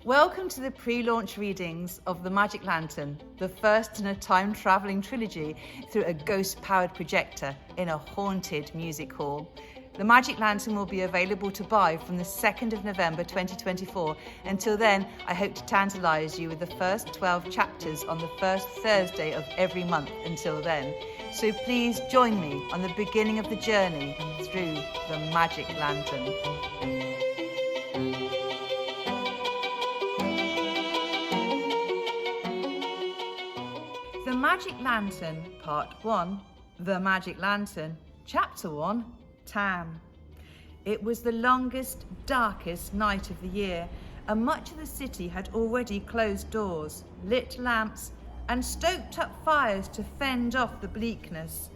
Welcome to the pre-launch readings of The Magic Lantern, the first in a time-travelling trilogy through a ghost-powered projector in a haunted music hall. The Magic Lantern will be available to buy from the 2nd of November 2024. Until then, I hope to tantalise you with the first 12 chapters on the first Thursday of every month until then. So please join me on the beginning of the journey through The Magic Lantern. The Magic Lantern, Part 1, The Magic Lantern, Chapter 1, Tam. It was the longest, darkest night of the year, and much of the city had already closed doors, lit lamps, and stoked up fires to fend off the bleakness.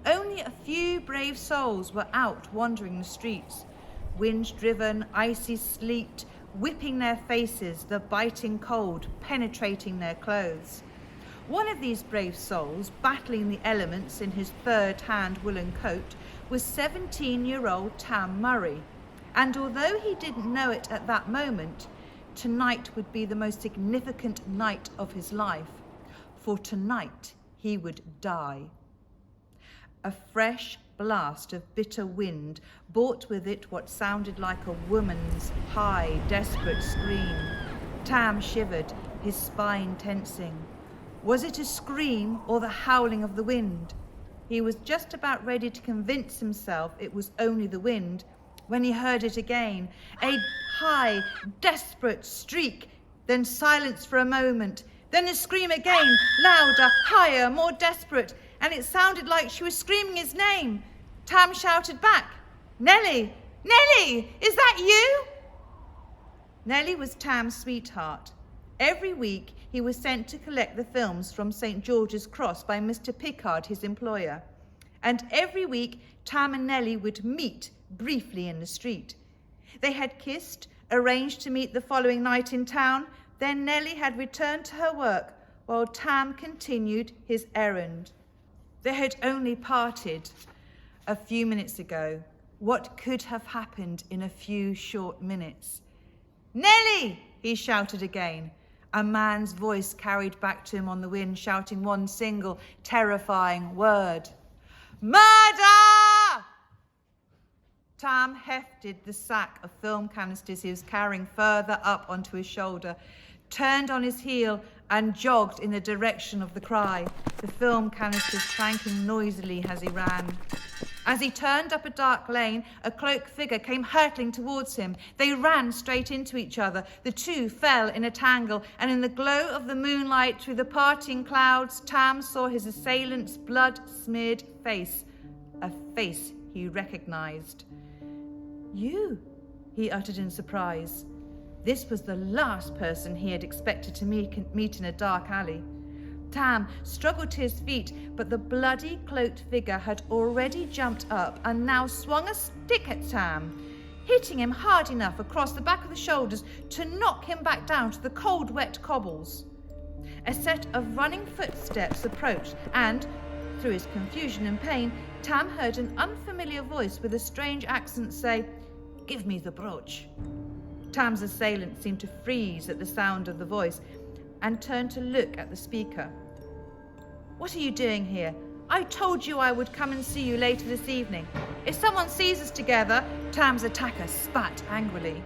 Only a few brave souls were out wandering the streets, wind-driven, icy sleet whipping their faces, the biting cold penetrating their clothes. One of these brave souls, battling the elements in his third-hand woolen coat, was 17-year-old Tam Murray. And although he didn't know it at that moment, tonight would be the most significant night of his life. For tonight, he would die. A fresh blast of bitter wind brought with it what sounded like a woman's high, desperate scream. Tam shivered, his spine tensing. Was it a scream or the howling of the wind? He was just about ready to convince himself it was only the wind when he heard it again. A high, desperate shriek, then silence for a moment, then a scream again, louder, higher, more desperate, and it sounded like she was screaming his name. Tam shouted back, "Nellie! Nellie! Is that you?" Nellie was Tam's sweetheart. Every week, he was sent to collect the films from St. George's Cross by Mr. Pickard, his employer. And every week, Tam and Nellie would meet briefly in the street. They had kissed, arranged to meet the following night in town. Then Nellie had returned to her work while Tam continued his errand. They had only parted a few minutes ago. What could have happened in a few short minutes? "Nellie!" he shouted again. A man's voice carried back to him on the wind, shouting one single, terrifying word. "Murder!" Tam hefted the sack of film canisters he was carrying further up onto his shoulder, turned on his heel and jogged in the direction of the cry, the film canisters clanking noisily as he ran. As he turned up a dark lane, a cloaked figure came hurtling towards him. They ran straight into each other. The two fell in a tangle, and in the glow of the moonlight through the parting clouds, Tam saw his assailant's blood-smeared face, a face he recognized. "You," he uttered in surprise. This was the last person he had expected to meet in a dark alley. Tam struggled to his feet, but the bloody cloaked figure had already jumped up and now swung a stick at Tam, hitting him hard enough across the back of the shoulders to knock him back down to the cold, wet cobbles. A set of running footsteps approached, and, through his confusion and pain, Tam heard an unfamiliar voice with a strange accent say, "Give me the brooch." Tam's assailant seemed to freeze at the sound of the voice and turned to look at the speaker. "What are you doing here? I told you I would come and see you later this evening. If someone sees us together," Tam's attacker spat angrily.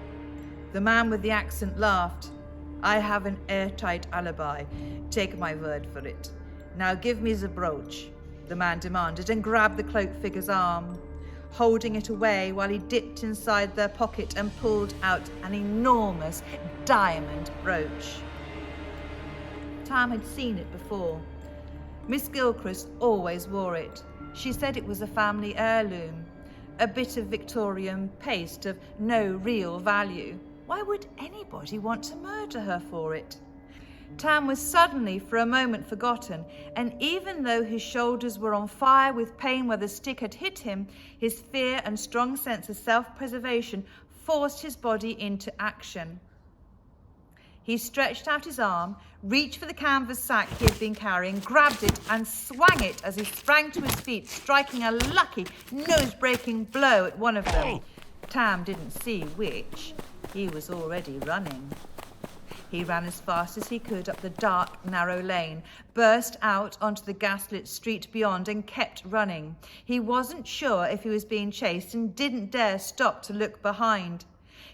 The man with the accent laughed. "I have an airtight alibi. Take my word for it. Now give me the brooch," the man demanded, and grabbed the cloaked figure's arm, holding it away while he dipped inside their pocket and pulled out an enormous diamond brooch. Tam had seen it before. Miss Gilchrist always wore it. She said it was a family heirloom, a bit of Victorian paste of no real value. Why would anybody want to murder her for it? Tam was suddenly for a moment forgotten, and even though his shoulders were on fire with pain where the stick had hit him, his fear and strong sense of self-preservation forced his body into action. He stretched out his arm, reached for the canvas sack he had been carrying, grabbed it and swung it as he sprang to his feet, striking a lucky, nose-breaking blow at one of them. Tam didn't see which. He was already running. He ran as fast as he could up the dark, narrow lane, burst out onto the gaslit street beyond and kept running. He wasn't sure if he was being chased and didn't dare stop to look behind.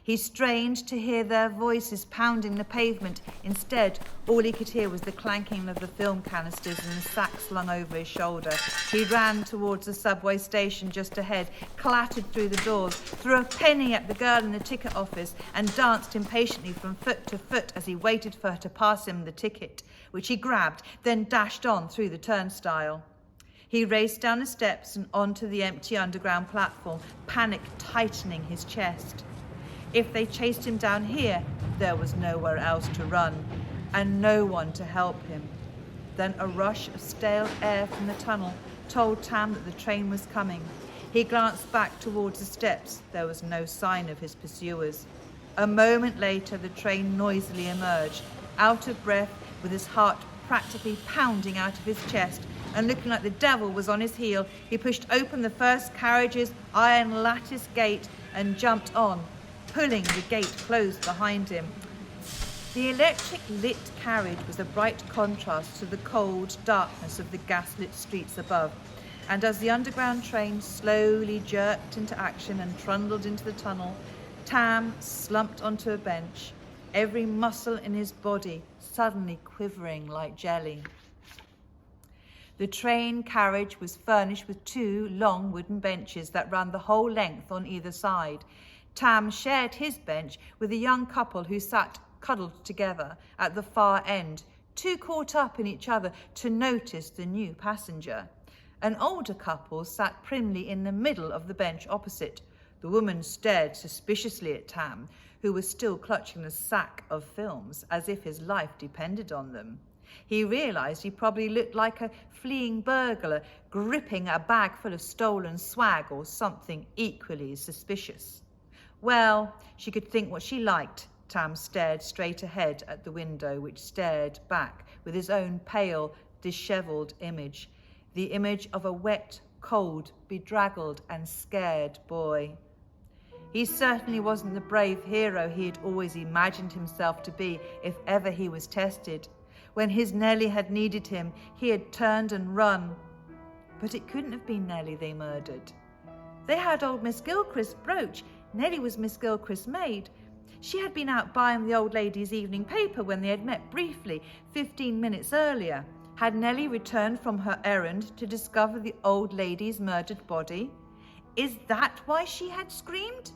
He strained to hear their voices pounding the pavement. Instead, all he could hear was the clanking of the film canisters and the sack slung over his shoulder. He ran towards the subway station just ahead, clattered through the doors, threw a penny at the girl in the ticket office and danced impatiently from foot to foot as he waited for her to pass him the ticket, which he grabbed, then dashed on through the turnstile. He raced down the steps and onto the empty underground platform, panic tightening his chest. If they chased him down here, there was nowhere else to run, and no one to help him. Then a rush of stale air from the tunnel told Tam that the train was coming. He glanced back towards the steps. There was no sign of his pursuers. A moment later, the train noisily emerged. Out of breath, with his heart practically pounding out of his chest, and looking like the devil was on his heel, he pushed open the first carriage's iron lattice gate and jumped on, pulling the gate closed behind him. The electric lit carriage was a bright contrast to the cold darkness of the gaslit streets above, and as the underground train slowly jerked into action and trundled into the tunnel, Tam slumped onto a bench, every muscle in his body suddenly quivering like jelly. The train carriage was furnished with 2 long wooden benches that ran the whole length on either side. Tam shared his bench with a young couple who sat cuddled together at the far end, too caught up in each other to notice the new passenger. An older couple sat primly in the middle of the bench opposite. The woman stared suspiciously at Tam, who was still clutching the sack of films as if his life depended on them. He realised he probably looked like a fleeing burglar gripping a bag full of stolen swag or something equally suspicious. Well, she could think what she liked. Tam stared straight ahead at the window, which stared back with his own pale, dishevelled image, the image of a wet, cold, bedraggled and scared boy. He certainly wasn't the brave hero he had always imagined himself to be if ever he was tested. When his Nellie had needed him, he had turned and run. But it couldn't have been Nellie they murdered. They had old Miss Gilchrist's brooch. Nellie was Miss Gilchrist's maid. She had been out buying the old lady's evening paper when they had met briefly 15 minutes earlier. Had Nellie returned from her errand to discover the old lady's murdered body? Is that why she had screamed?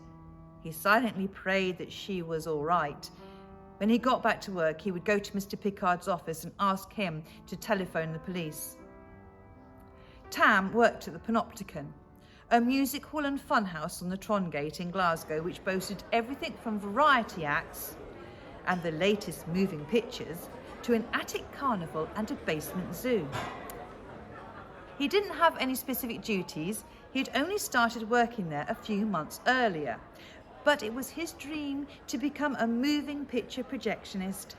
He silently prayed that she was all right. When he got back to work, he would go to Mr. Pickard's office and ask him to telephone the police. Tam worked at the Panopticon, a music hall and funhouse on the Trongate in Glasgow, which boasted everything from variety acts and the latest moving pictures to an attic carnival and a basement zoo. He didn't have any specific duties. He'd only started working there a few months earlier, but it was his dream to become a moving picture projectionist.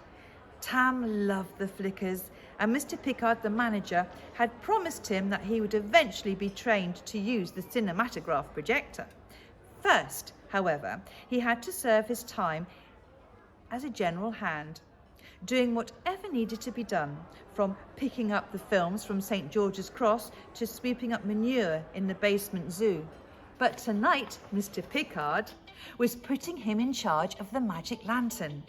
Tam loved the flickers, and Mr. Pickard, the manager, had promised him that he would eventually be trained to use the cinematograph projector. First, however, he had to serve his time as a general hand, doing whatever needed to be done, from picking up the films from St. George's Cross to sweeping up manure in the basement zoo. But tonight, Mr. Pickard was putting him in charge of the magic lantern,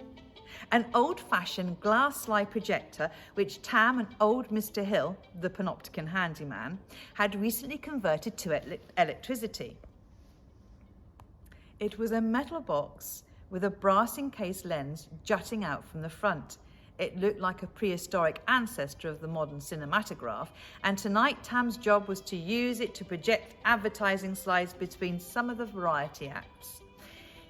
an old-fashioned glass slide projector which Tam and old Mr. Hill, the Panopticon handyman, had recently converted to electricity. It was a metal box with a brass-encased lens jutting out from the front. It looked like a prehistoric ancestor of the modern cinematograph, and tonight Tam's job was to use it to project advertising slides between some of the variety acts.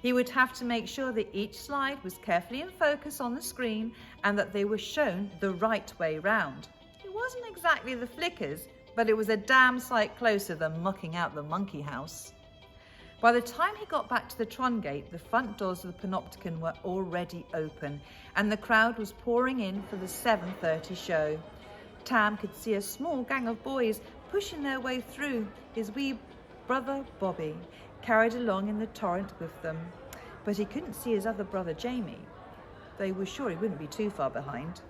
He would have to make sure that each slide was carefully in focus on the screen and that they were shown the right way round. It wasn't exactly the flickers, but it was a damn sight closer than mucking out the monkey house. By the time he got back to the Trongate, the front doors of the Panopticon were already open and the crowd was pouring in for the 7:30 show. Tam could see a small gang of boys pushing their way through, his wee brother Bobby carried along in the torrent with them, but he couldn't see his other brother Jamie. though he was sure he wouldn't be too far behind.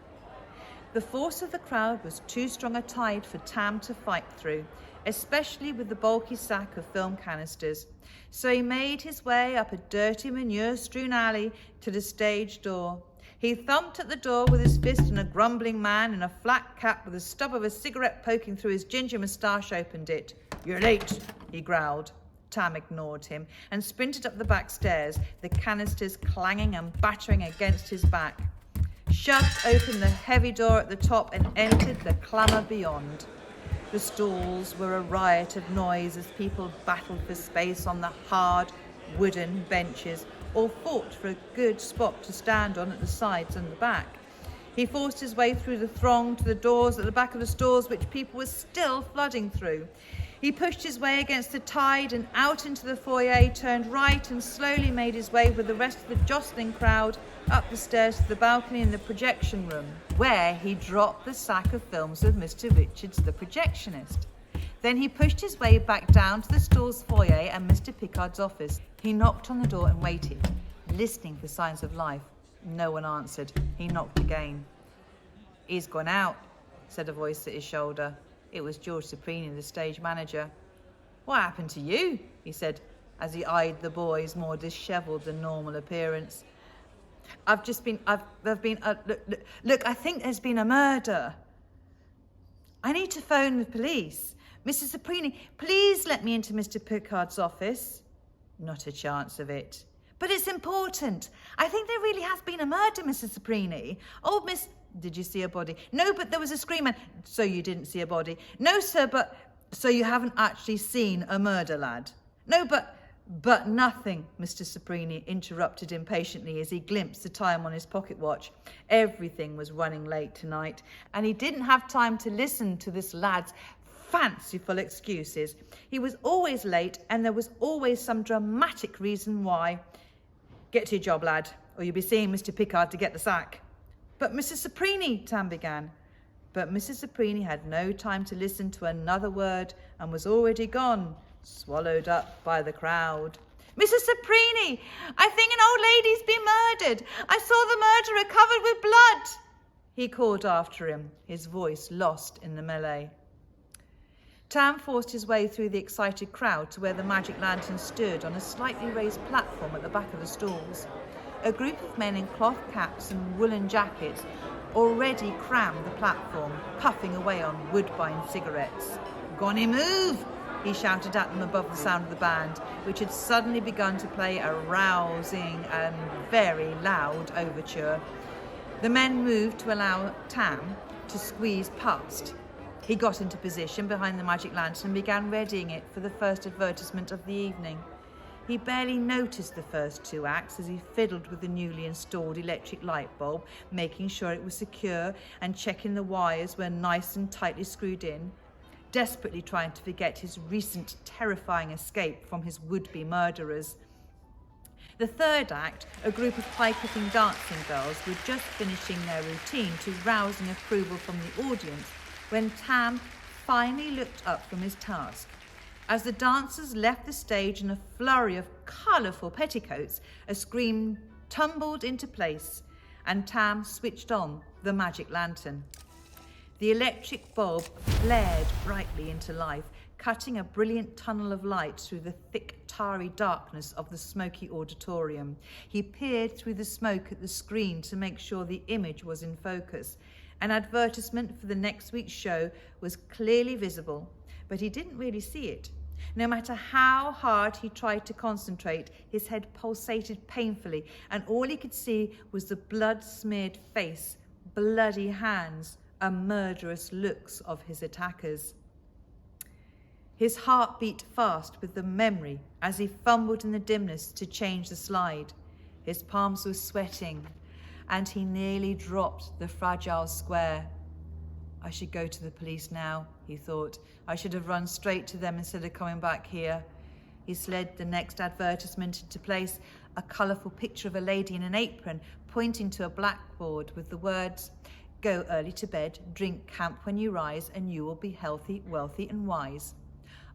The force of the crowd was too strong a tide for Tam to fight through, especially with the bulky sack of film canisters. So he made his way up a dirty, manure-strewn alley to the stage door. He thumped at the door with his fist, and a grumbling man in a flat cap with the stub of a cigarette poking through his ginger moustache opened it. "You're late," he growled. Tam ignored him and sprinted up the back stairs, the canisters clanging and battering against his back. Shoved open the heavy door at the top and entered the clamour beyond. The stalls were a riot of noise as people battled for space on the hard, wooden benches, or fought for a good spot to stand on at the sides and the back. He forced his way through the throng to the doors at the back of the stalls, which people were still flooding through. He pushed his way against the tide and out into the foyer, turned right and slowly made his way with the rest of the jostling crowd up the stairs to the balcony in the projection room, where he dropped the sack of films of Mr. Richards, the projectionist. Then he pushed his way back down to the stall's foyer and Mr. Pickard's office. He knocked on the door and waited, listening for signs of life. No one answered. He knocked again. "He's gone out," said a voice at his shoulder. It was George Suprini, the stage manager. "What happened to you?" he said, as he eyed the boy's more dishevelled than normal appearance. Look, I think there's been a murder. I need to phone the police. Mrs. Suprini, please let me into Mr. Pickard's office." "Not a chance of it." "But it's important. I think there really has been a murder, Mrs. Suprini. Old Miss..." "Did you see a body?" "No, but there was a scream and..." "So you didn't see a body?" "No, sir, but..." "So you haven't actually seen a murder, lad?" "No, but..." "But nothing," Mr. Suprini interrupted impatiently as he glimpsed the time on his pocket watch. Everything was running late tonight, and he didn't have time to listen to this lad's fanciful excuses. He was always late, and there was always some dramatic reason why. "Get to your job, lad, or you'll be seeing Mr. Pickard to get the sack." "But Mrs. Suprini," Tam began. But Mrs. Suprini had no time to listen to another word and was already gone, swallowed up by the crowd. "Mrs. Suprini, I think an old lady's been murdered. I saw the murderer covered with blood," he called after him, his voice lost in the melee. Tam forced his way through the excited crowd to where the magic lantern stood on a slightly raised platform at the back of the stalls. A group of men in cloth caps and woolen jackets already crammed the platform, puffing away on Woodbine cigarettes. "Gonna move!" he shouted at them above the sound of the band, which had suddenly begun to play a rousing and very loud overture. The men moved to allow Tam to squeeze past. He got into position behind the magic lantern and began readying it for the first advertisement of the evening. He barely noticed the first two acts as he fiddled with the newly installed electric light bulb, making sure it was secure and checking the wires were nice and tightly screwed in, desperately trying to forget his recent terrifying escape from his would-be murderers. The third act, a group of high-kicking dancing girls, were just finishing their routine to rousing approval from the audience when Tam finally looked up from his task. As the dancers left the stage in a flurry of colourful petticoats, a scream tumbled into place and Tam switched on the magic lantern. The electric bulb flared brightly into life, cutting a brilliant tunnel of light through the thick, tarry darkness of the smoky auditorium. He peered through the smoke at the screen to make sure the image was in focus. An advertisement for the next week's show was clearly visible, but he didn't really see it. No matter how hard he tried to concentrate, his head pulsated painfully, and all he could see was the blood-smeared face, bloody hands, and murderous looks of his attackers. His heart beat fast with the memory as he fumbled in the dimness to change the slide. His palms were sweating, and he nearly dropped the fragile square. "I should go to the police now," he thought. "I should have run straight to them instead of coming back here." He slid the next advertisement into place, a colourful picture of a lady in an apron pointing to a blackboard with the words, "Go early to bed, drink camp when you rise, and you will be healthy, wealthy and wise."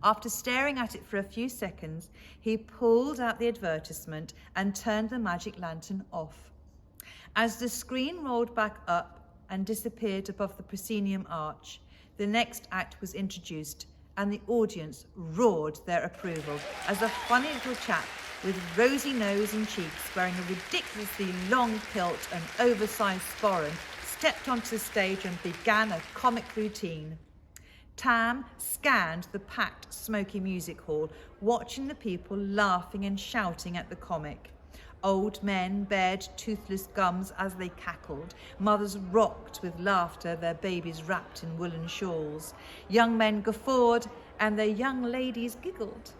After staring at it for a few seconds, he pulled out the advertisement and turned the magic lantern off. As the screen rolled back up and disappeared above the proscenium arch, the next act was introduced, and the audience roared their approval as a funny little chap with rosy nose and cheeks, wearing a ridiculously long kilt and oversized sporran, stepped onto the stage and began a comic routine. Tam scanned the packed, smoky music hall, watching the people laughing and shouting at the comic. Old men bared toothless gums as they cackled. Mothers rocked with laughter, their babies wrapped in woolen shawls. Young men guffawed, and their young ladies giggled.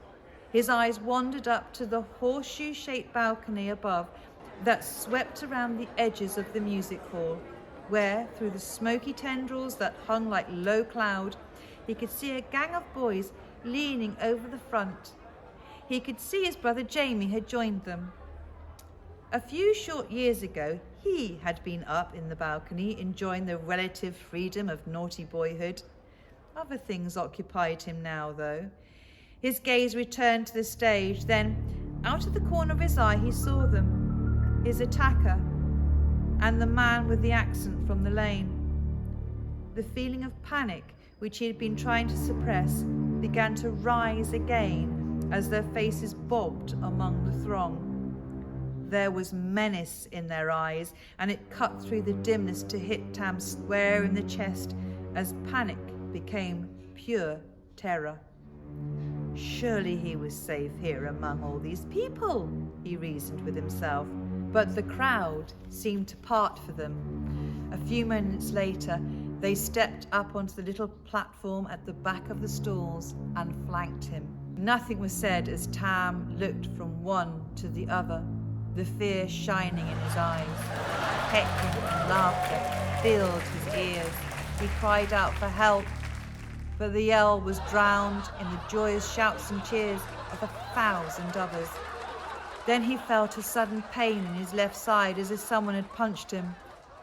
His eyes wandered up to the horseshoe-shaped balcony above that swept around the edges of the music hall, where, through the smoky tendrils that hung like low cloud, he could see a gang of boys leaning over the front. He could see his brother Jamie had joined them. A few short years ago, he had been up in the balcony, enjoying the relative freedom of naughty boyhood. Other things occupied him now, though. His gaze returned to the stage. Then, out of the corner of his eye, he saw them, his attacker, and the man with the accent from the lane. The feeling of panic, which he had been trying to suppress, began to rise again as their faces bobbed among the throng. There was menace in their eyes, and it cut through the dimness to hit Tam square in the chest as panic became pure terror. Surely he was safe here among all these people, he reasoned with himself. But the crowd seemed to part for them. A few moments later, they stepped up onto the little platform at the back of the stalls and flanked him. Nothing was said as Tam looked from one to the other, the fear shining in his eyes. Heckling and laughter filled his ears. He cried out for help, but the yell was drowned in the joyous shouts and cheers of 1,000 others. Then he felt a sudden pain in his left side, as if someone had punched him.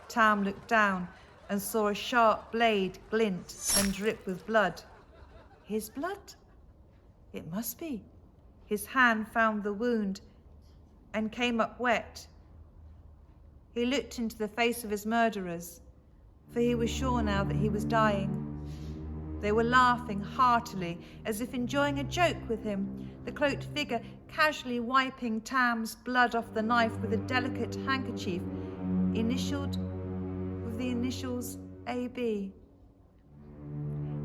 Tam looked down and saw a sharp blade glint and drip with blood. His blood? It must be. His hand found the wound and came up wet. He looked into the face of his murderers, for he was sure now that he was dying. They were laughing heartily, as if enjoying a joke with him, the cloaked figure casually wiping Tam's blood off the knife with a delicate handkerchief, initialed with the initials AB.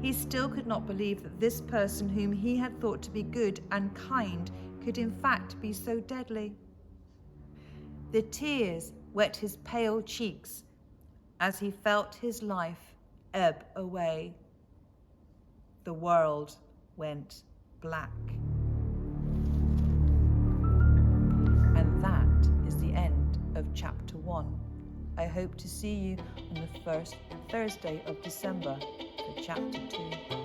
He still could not believe that this person whom he had thought to be good and kind could in fact be so deadly. The tears wet his pale cheeks as he felt his life ebb away. The world went black. And that is the end of chapter 1. I hope to see you on the first Thursday of December for chapter 2.